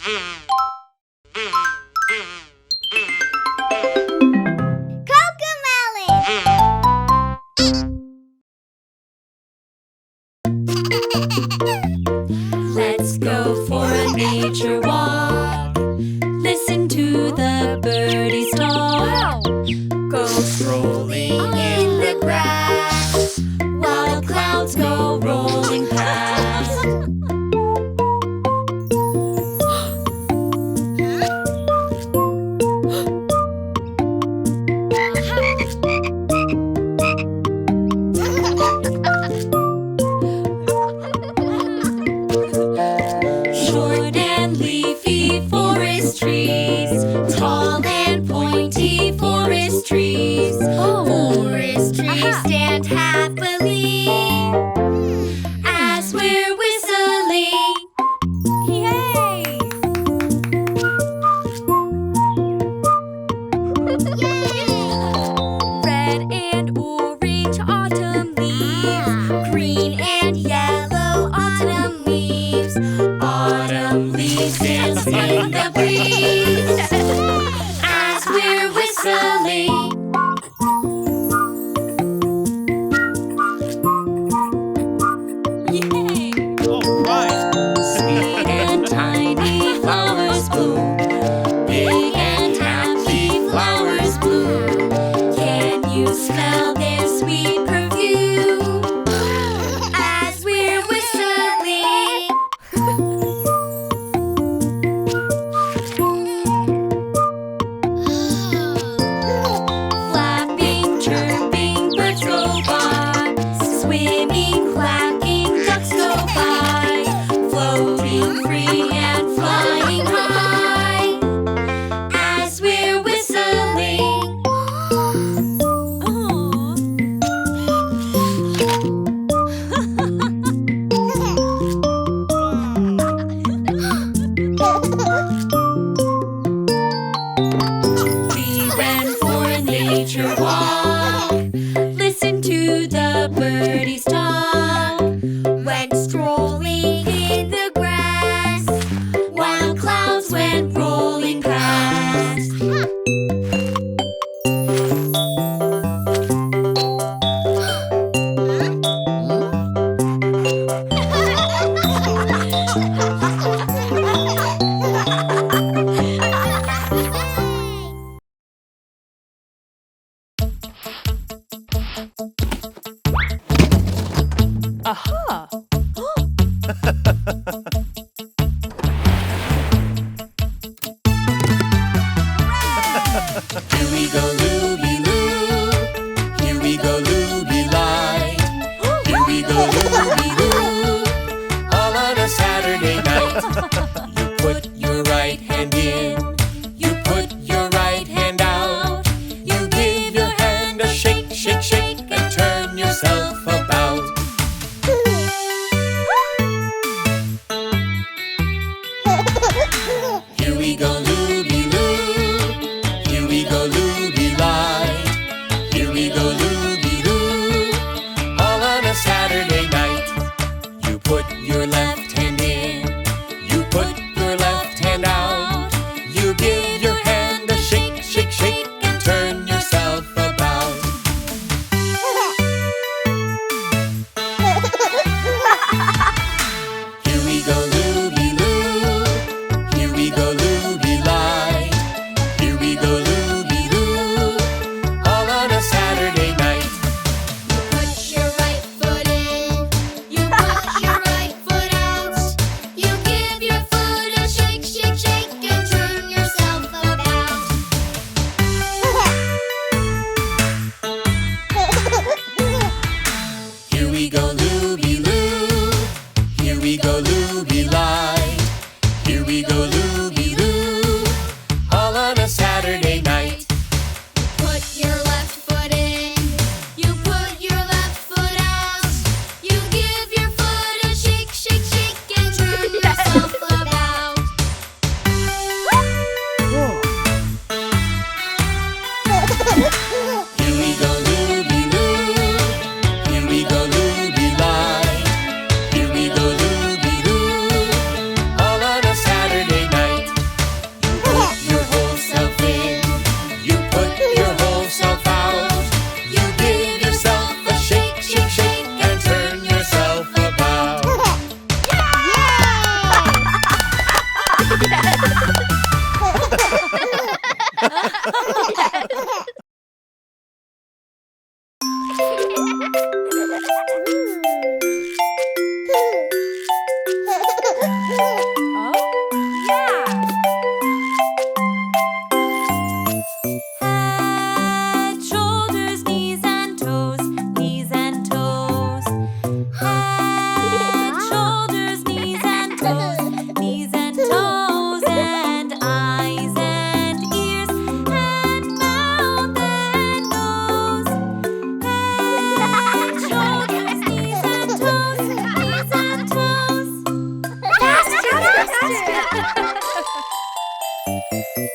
Let's go for a nature walk. Listen to the birdies talk. Go strolling in the grass while clouds go rolling past. Short and leafy forest trees, tall and pointy forest trees. Forest trees stand happily as we're whistling. Yay! Red and orange autumn leaves, green and yellow autumn leaves. Autumn leaves dance in the breeze as we're whistling. Yay! Sweet and tiny flowers bloom, big and happy flowers bloom. Can you smell their sweet perfume as we're whistling? Flapping, chirping, birds go by. Swimming, quacking, ducks go by. Floating free and flying high as we're whistling. We went for a nature walk. Listen to the birdies talk. Went strolling in the grass while clouds went rolling past. Aha! Here we go, Looby Loo. Here we go, Looby Light. Here we go, Looby Loo. All on a Saturday night. You put your right hand in. You put your right hand out. You give your hand a shake, shake, shake, and turn yourself about. Here we go, Looby Loo. Here we go, Looby Light. Here we go, Looby Loo. All on a Saturday night. You put your left hand in. You put your left hand out. You give your hand a shake, shake, shake, and turn yourself about. Here we go, Looby Loo. Here we go, Looby Light. Here we go, Looby Loo. All on a Saturday night. You put your right foot in. You put your right foot out. You give your foot a shake, shake, shake, and turn yourself about. Here we go, Looby Loo. Here we go, Looby Light. Here we go, Looby Loo. All on a Saturday night. Put your left foot in. You put your left foot out. You give your foot a shake, shake, shake, and turn yourself about. Here we go, Looby Loo. Here we go, Looby Light. Here we go, Looby Loo. All on a Saturday night.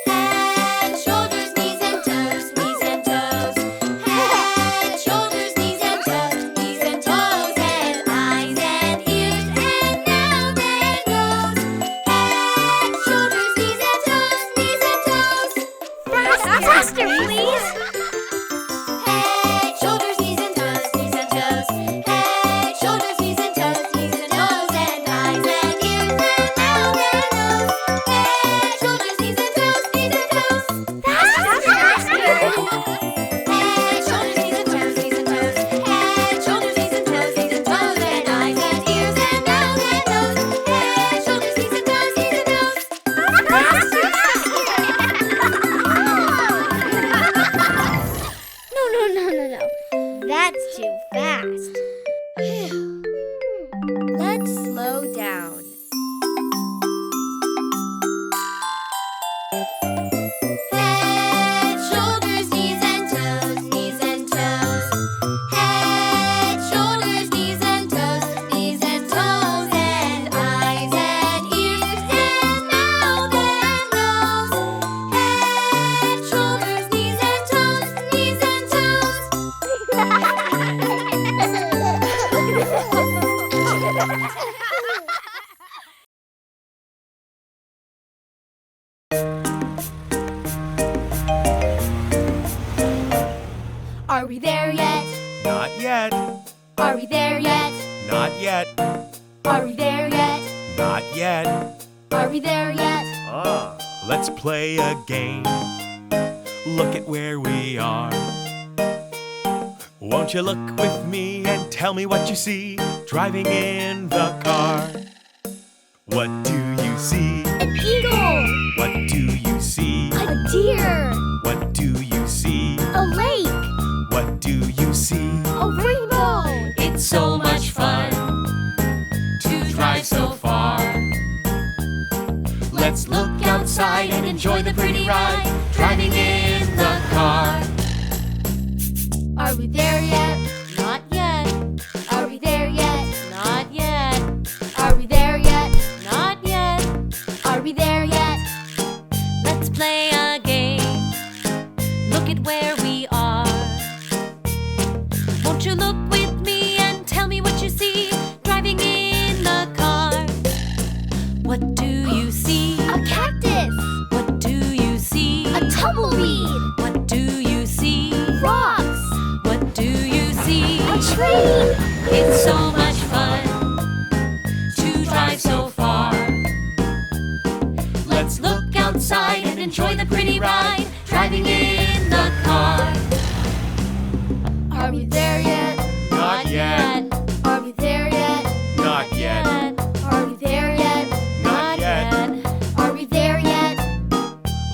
Head, shoulders, knees and toes, knees and toes. Head, shoulders, knees and toes, knees and toes. And eyes and ears and mouth and nose. Head, shoulders, knees and toes, knees and toes. Faster, please. Head, shoulders, knees and toes, knees and toes. Head, shoulders, knees and toes, knees and toes. And eyes and ears and mouth and nose. Head, shoulders, knees and toes, knees and toes. Faster. Head, shoulders, knees and toes, knees and toes. Head, shoulders, knees and toes, knees and toes. And eyes and ears and mouth and nose. Head, shoulders, knees and toes, knees and toes. No. That's too fast. Let's slow down. Head, shoulders, knees and toes, knees and toes. Head, shoulders, knees and toes, knees and toes. And eyes and ears and mouth and nose. Head, shoulders, knees and toes, knees and toes. Are we there yet? Not yet. Are we there yet? Not yet. Are we there yet? Not yet. Are we there yet? Let's play a game. Look at where we are. Won't you look with me and tell me what you see driving in the car? What do you see? An eagle. What do you see? A deer. What do you see? A lake. What do you see? A rainbow. It's so much fun to drive so far. Let's look outside and enjoy the pretty ride driving in the car. Are we there yet? Not yet. Are we there yet? Not yet. Are we there yet? Not yet. Are we there yet? Let's play a game. Look at where we are. Won't you look with me and tell me what you see driving in the car? What do you see? A cactus. What do you see? A tumbleweed. What do you see? Rocks. What do you see? A tree. It's so much fun to drive so far. Let's look outside and enjoy the pretty ride driving in the car. Are we there yet? Not yet. Are we there yet? Not yet. Are we there yet? Not yet. Are we there yet?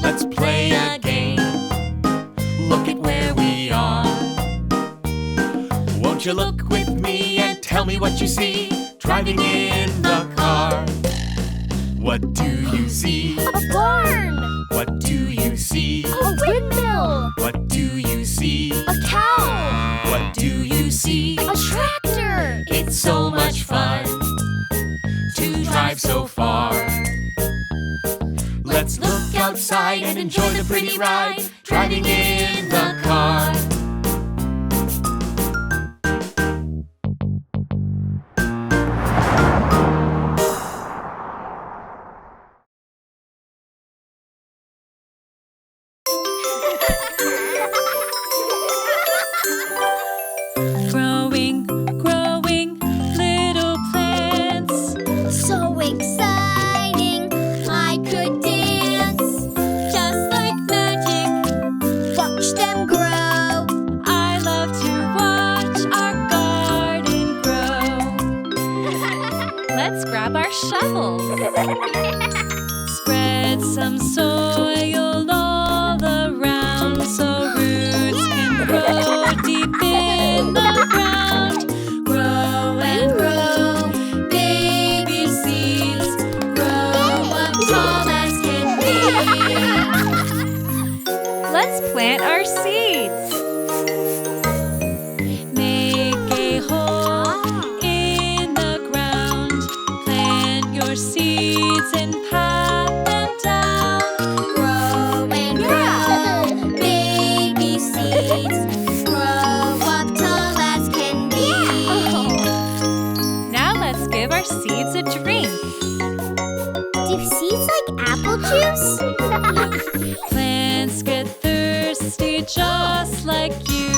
Let's play a game. Look at where we are. Won't you look with me and tell me what you see driving in the car? What do you see? A barn. What do you see? A windmill. What do you see? A cow. What do you see? A tractor. It's so much fun to drive so far. Let's look outside and enjoy the pretty ride driving in the car. Growing, growing, little plants. So exciting. I could dance. Just like magic, Watch them grow. I love to watch our garden grow. Let's grab our shovels. Spread some soil all around so roots can grow deep in the ground. Grow and grow, baby seeds. Grow up tall as can be. Let's plant our seeds. Make a hole in the ground. Plant your seeds and pat them these like apple juice? Plants get thirsty just like you.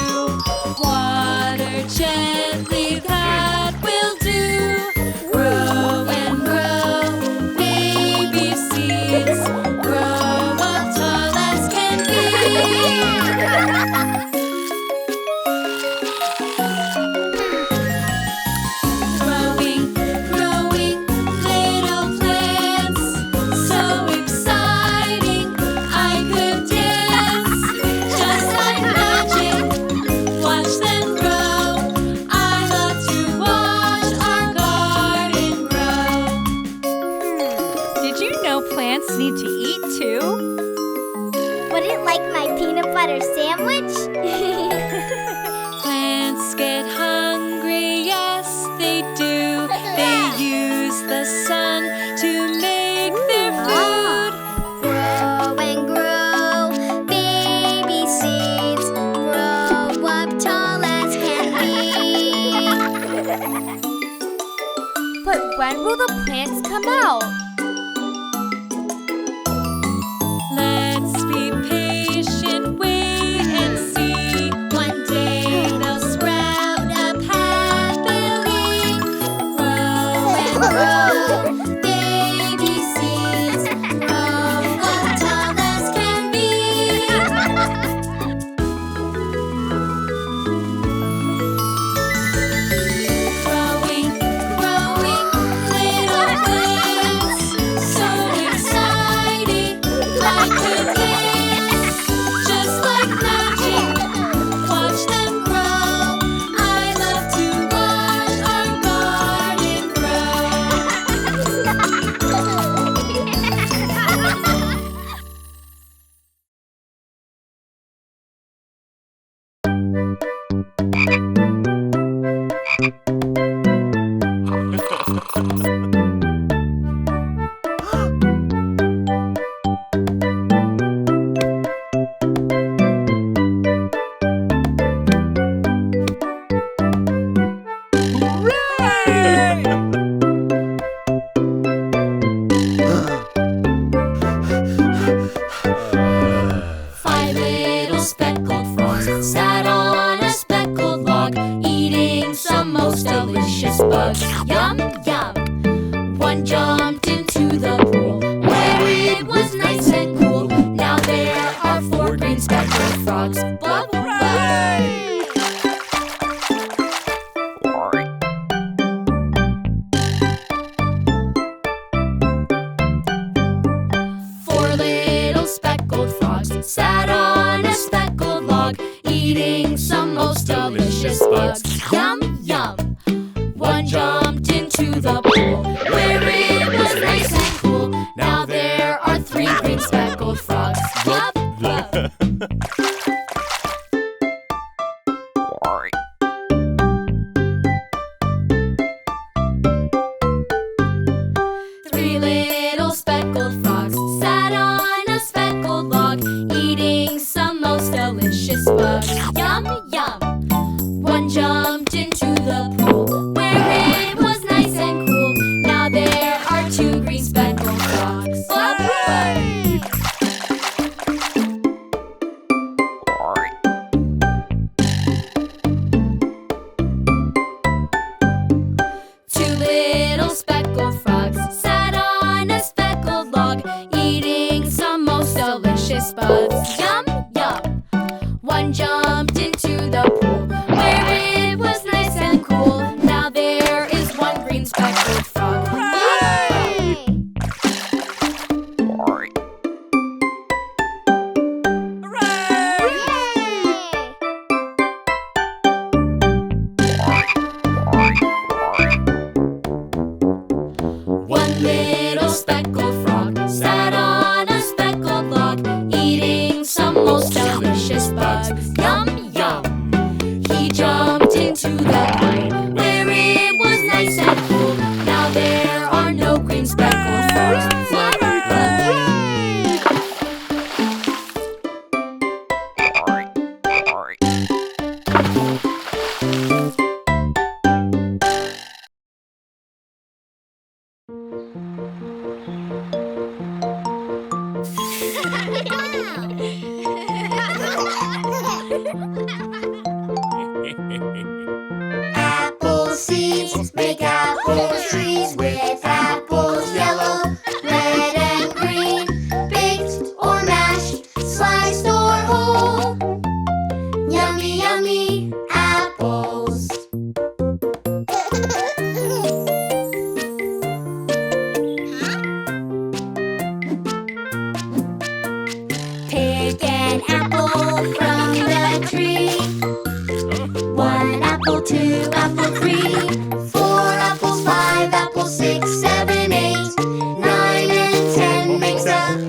Water gently, that will do. Grow and grow, baby seeds. Grow up tall as can be. Growing, growing, little plants. So exciting, I could dance. Just like magic, watch them grow. I love to watch our garden grow. Did you know plants need to eat too? Would it like my peanut butter sandwich? Plants get hungry, yes they do. They use the sun to make their food. Grow and grow, baby seeds. Grow up tall as can be. But when will the plants come out? Let's be patient, wait and see. One day they'll sprout up happily. Grow and grow, baby seeds. Grow up tall as can be. Growing, growing, little plants. So exciting, I could dance. Just like magic, watch them grow. I love to watch our garden Five little speckled frogs sat on a speckled log, eating some most delicious bugs. Yum, yum. One jumped into the pool, where it was nice and cool. Now there are four green speckled frogs. Blub, blub. Four little speckled frogs sat on a speckled log, eating some most delicious bugs. Yum, yum. One jumped into the pool, where it was nice and cool. Now there are three green speckled frogs. Blub, blub. Three little speckled frogs sat on a speckled log, eating some most delicious bugs. Yum, yum. One jumped into the pool, where it was nice and cool. Now there are two green speckled frogs. Blub, blub. Two little speckled frogs sat on a speckled log, eating some most delicious bugs. Yum, yum. One jumped into the pool, where it was nice and cool. Now there is one green speckled frog. One little speckled frog sat on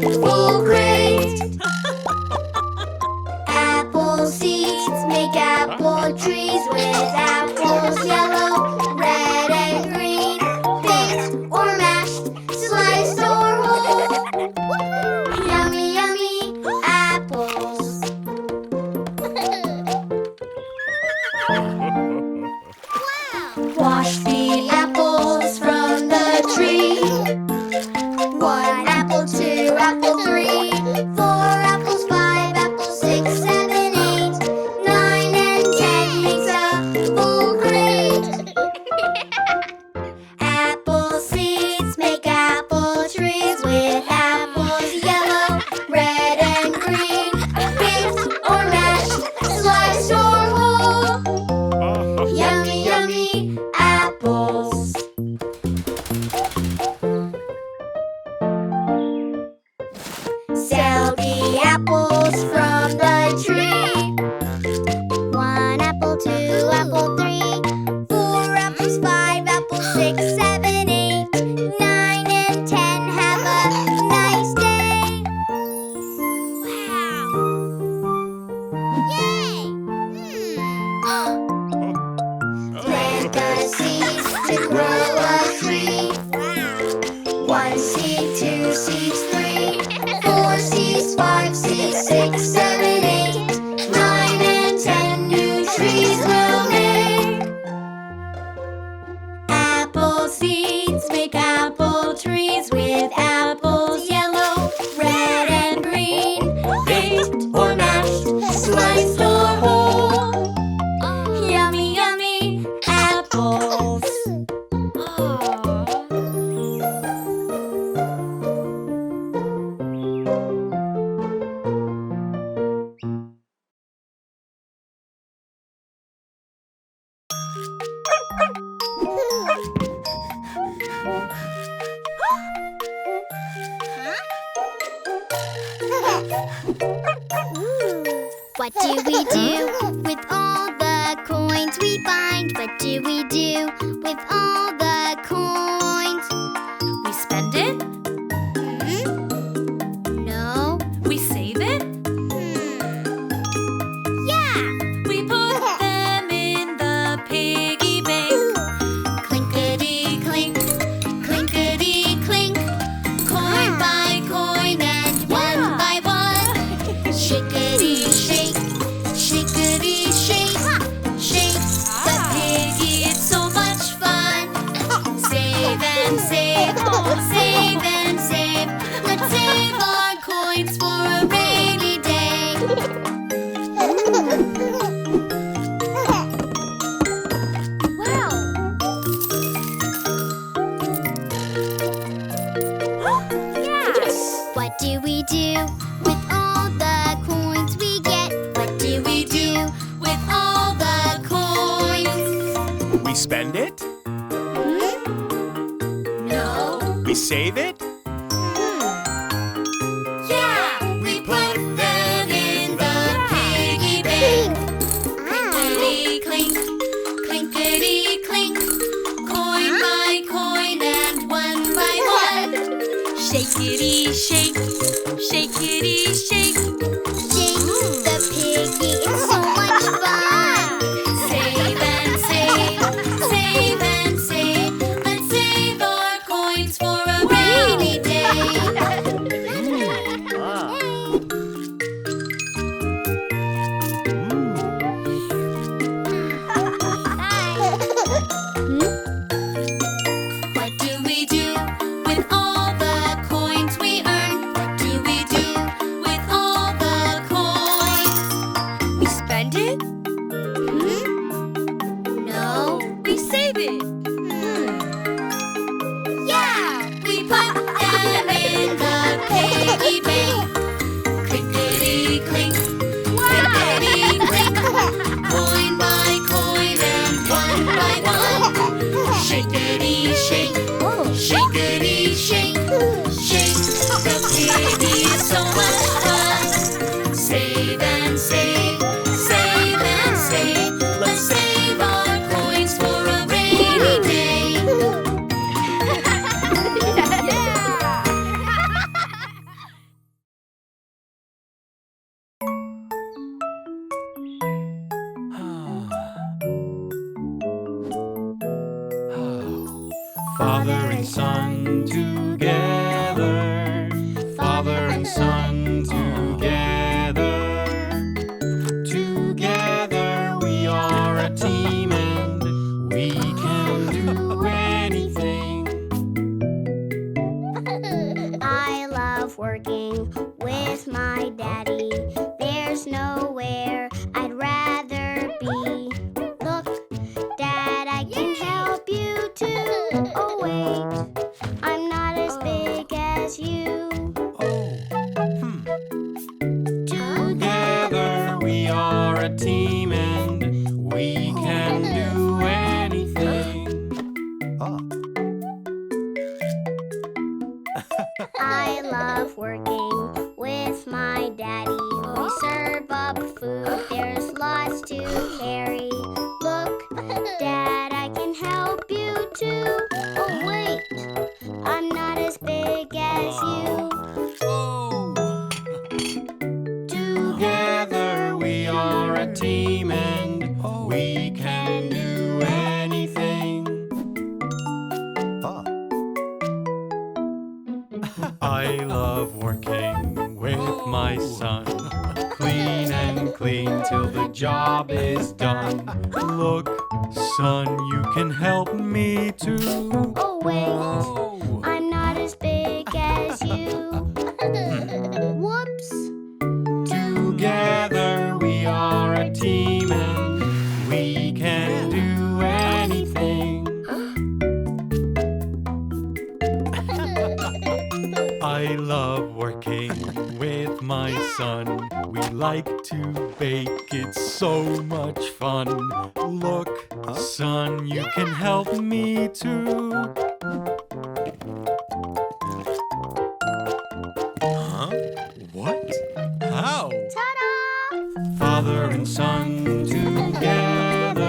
full crate. Apple seeds make apple trees with apples yellow, red and green, baked or mashed, sliced or whole. Yummy, yummy apples. Wash the apples from the tree. 1 apple, 2 apple, 3, 4 apples, 5 apples, 6, 7, 8, 9 and 10 makes a full crate. Apple seeds make apple trees with apples yellow, red and green, baked or mashed, sliced or whole. Yummy, yummy apples. Sell the apples from the tree. 1 apple, 2 apple, 3, 4 apples, 5 apples, 6, 7, 8, 9 and 10. Have a nice day. Wow. Yay! Plant the seeds to grow a tree. 1 seed, 2 seeds, 3, 4 seeds, 5 seeds, 6, 7, 8, 9 and 10 new trees will make. Apple seeds make apple trees with apples yellow, red and green, baked or mashed, sliced or whole. Yummy, yummy apples. What do we do with all the coins we find? What do we do with all the coins? We spend it? No. We save it? Yeah. We put them in the piggy bank. Clinkety clink, clinkety clink, coin by coin and one by one. Shickety shake, shickety shake, shake the piggy. It's so much fun. Save and save, save and save. Let's save our coins for a rainy day. Wow. Yes. What do we do with all the coins we get? What do we do with all the coins? We spend it? No. We save it? Yeah. We put them in the piggy bank. Clinkety clink, clinkety clink, coin by coin and one by one. Shakety shake, shakety shake. Shake the piggy, it's so much fun. Save and save, save and save. Let's save our coins for a rainy Father and Son together. Father and Son together. Together we are a team and we can do anything. I love working with my daddy. There's nowhere I'd rather be. Look, Dad, I can help you too. Oh wait, I'm not as big as you. Together we are a team and we can do anything. I love working with my daddy. We serve up food, there's lots to carry. Look, Dad, I can help you too. Oh wait, I'm not as big as you. Together we are a team and we can do anything. I love working with my son. Clean and clean till the job is done. Look, son, you can help me too. Oh wait, I'm not as big as you. Whoops. Together we are a team and we can do anything. I love working with my son. We like to bake, it's so much fun. Look, son, you can help me too. What? How? Ta-da! Father and Son together.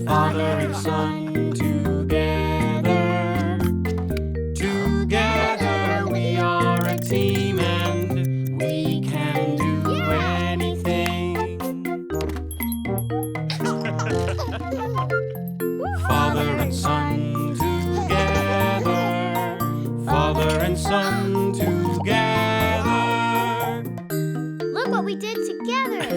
Father and Son together. Together we are a team and we can do anything. Father and Son together. Father and Son together. Look what we did together.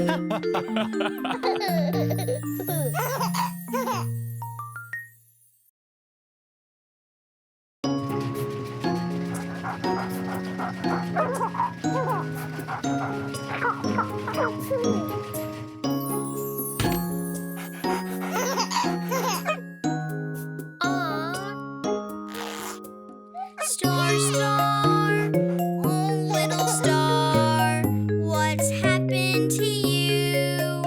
Star, star, oh little star, what's happened to you?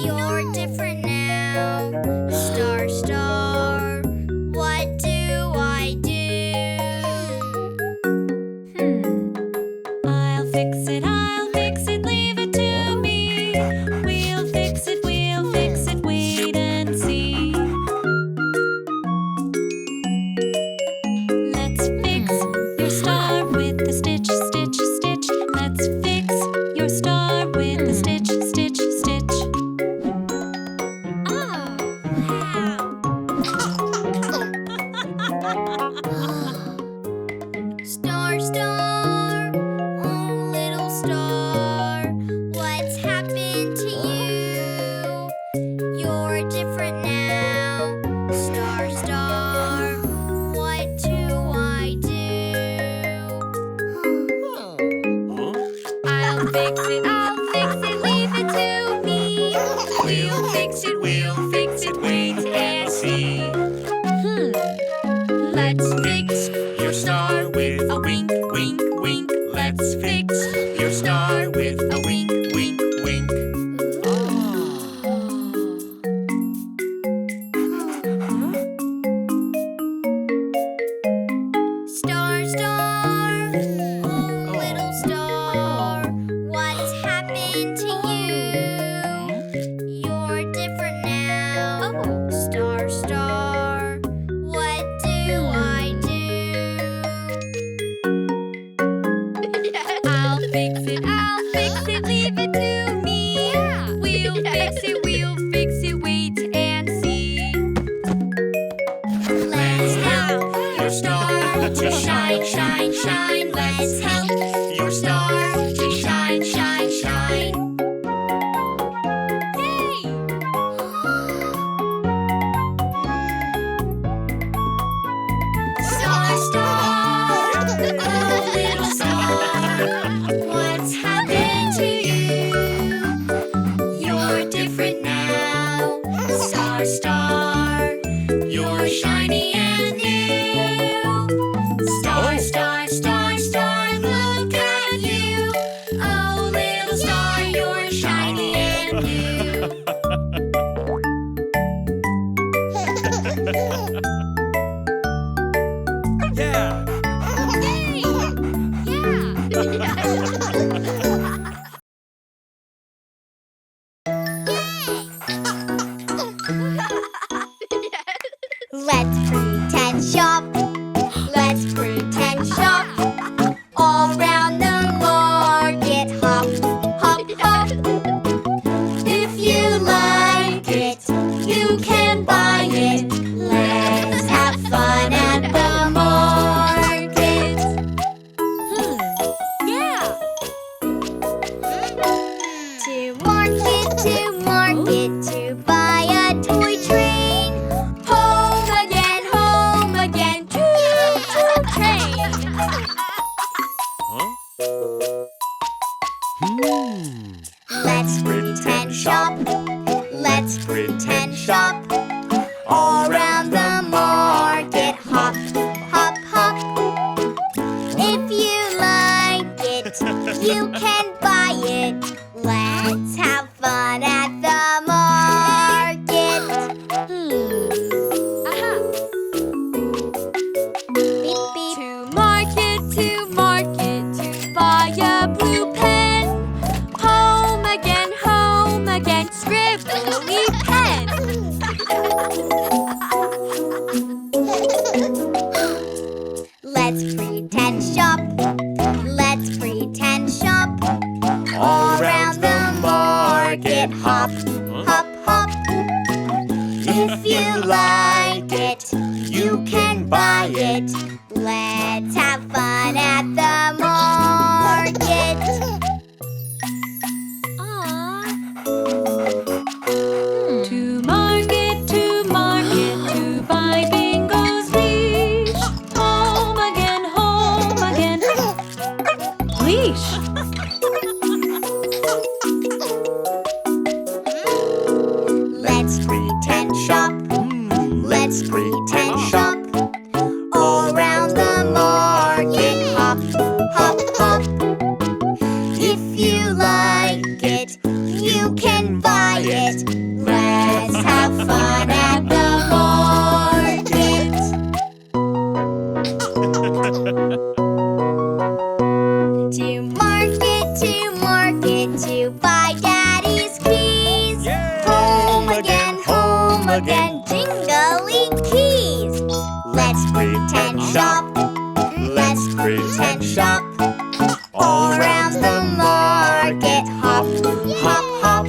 You're different now. Star, star, what do I do? I'll fix it, leave it to me. We'll fix it, wait and see. Let's fix your star with the stitch, stitch, stitch. Let's fix your star with the stitch, stitch, stitch. Oh, wow. Star, star, oh little star, what's happened to you? You're different now. Star, star, what do I do? I'll fix it, leave it to me. We'll fix it, wait and see. Let's fix your star with a wink, wink, wink. Let's fix your star with a wink, wink, wink. Star, star, oh little star, what's happened to you? You're different now. Star, star, what do I do? I'll fix it, leave it to me. We'll fix it, wait and see. Let's Let's help your star to shine, shine, shine. Star, star, oh little star, what's happened to you? You're different now. Star, star, you're shiny and new. Star, star, star, star, look at you. Oh little star, you're shiny and new. Yeah! Let's pretend shop. Let's pretend shop. All round the market, hop, hop, hop. If you like it, you can buy it. Let's have fun at the market. To market, to buy a toy train. Home again, choo-choo train. Let's pretend shop. Let's pretend shop. All round the market, hop, hop, hop. If you like it, you can buy it. Let's have fun at the market. Beep, beep. To market, to buy a blue pen. Home again, scribbly pen. Let's pretend shop. Let's pretend shop. All round the market, hop, hop, hop. If you like it, you can buy it. Let's have fun at the market. To market, to buy Bingo's leash. Home again, leash. Let's pretend shop. Let's pretend shop. All round the market, hop, hop, hop. If you like it, you can buy it. Let's have fun at the market. To market, to buy Daddy's keys. Home again, jingly keys. Let's pretend shop. Let's pretend shop. All round the market, hop, hop, hop.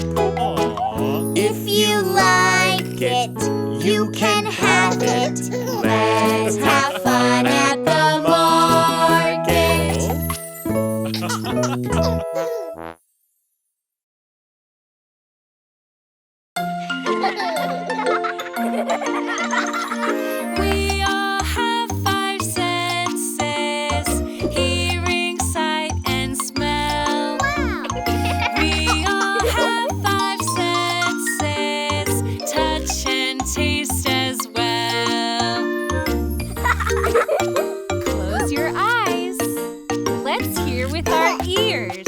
If you like it, you can have it. Let's have fun at the market. We all have five senses: hearing, sight, and smell. We all have five senses: touch and taste as well. Close your eyes. Let's hear with our ears.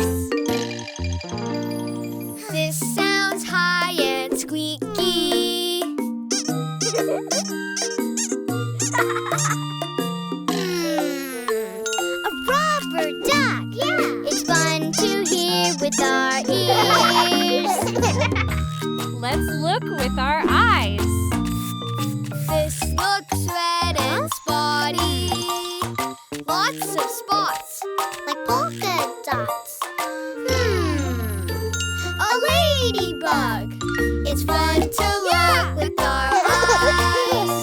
This sounds high and squeaky. A rubber duck. Yeah. It's fun to hear with our ears. Let's look with our eyes. This looks red and spotty. Lots of spots, like polka dots. A ladybug. It's fun to look with our eyes.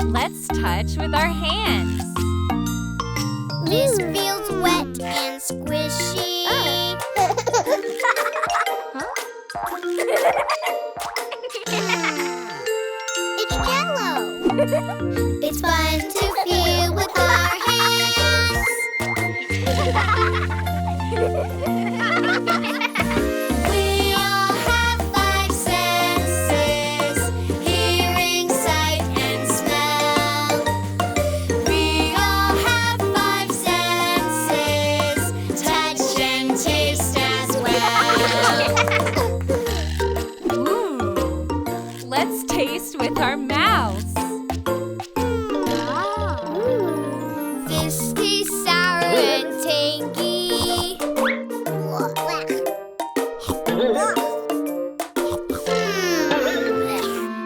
Let's touch with our hands. This feels It's fun to feel with our hands. We all have five senses: hearing, sight, and smell. We all have five senses: touch and taste as well. Ooh, let's taste with our mouths. This tastes sour and tangy.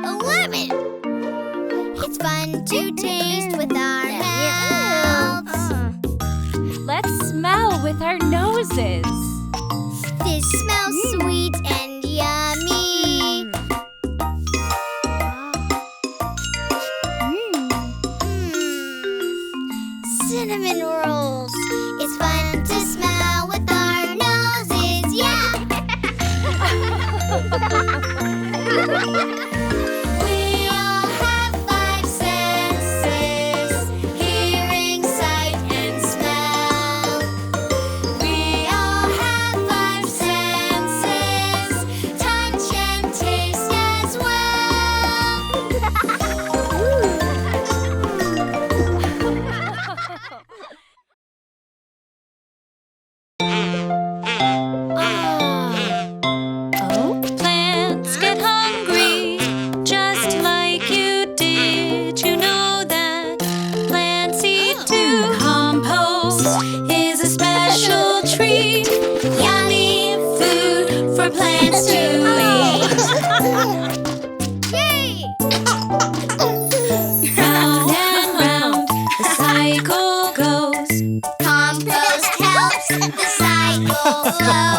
A lemon. It's fun to taste with our mouths. Let's smell with our noses. This smells sweet and yummy. Cinnamon rolls. It's fun to smell with our noses, yeah! We all have five senses: hearing, sight, and smell. We all have five senses: touch and taste as Plants get hungry just like you did. You know that plants eat too. Compost is a special treat. Yummy food for plants to eat. Yay! Round and round the cycle goes. Compost helps the cycle flow.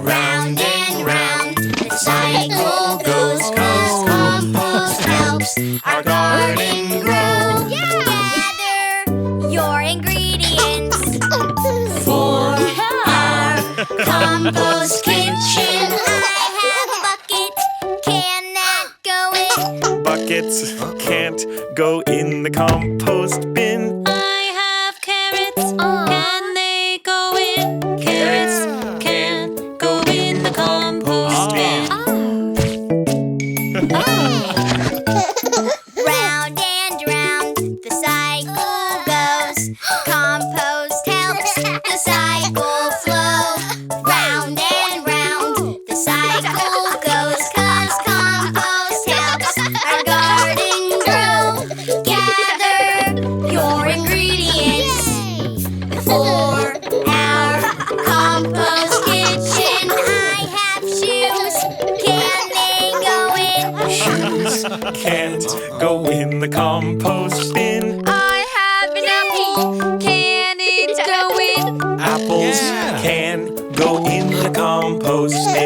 Round and round the cycle goes, 'cause compost helps our garden grow. Gather your ingredients for our compost kitchen. I have a bucket, can that go in? Buckets can't go in the compost bin. I have carrots. Can they go in? Carrots can go in the compost bin. Round and round the cycle goes. Compost helps the cycle flow. Round and round the cycle goes, 'cause compost helps our garden grow. Gather your ingredients for our compost kitchen. I have shoes. Can they go in? Shoes can't go in the compost bin. I have an apple. Can it go in? Apples can go in the compost bin.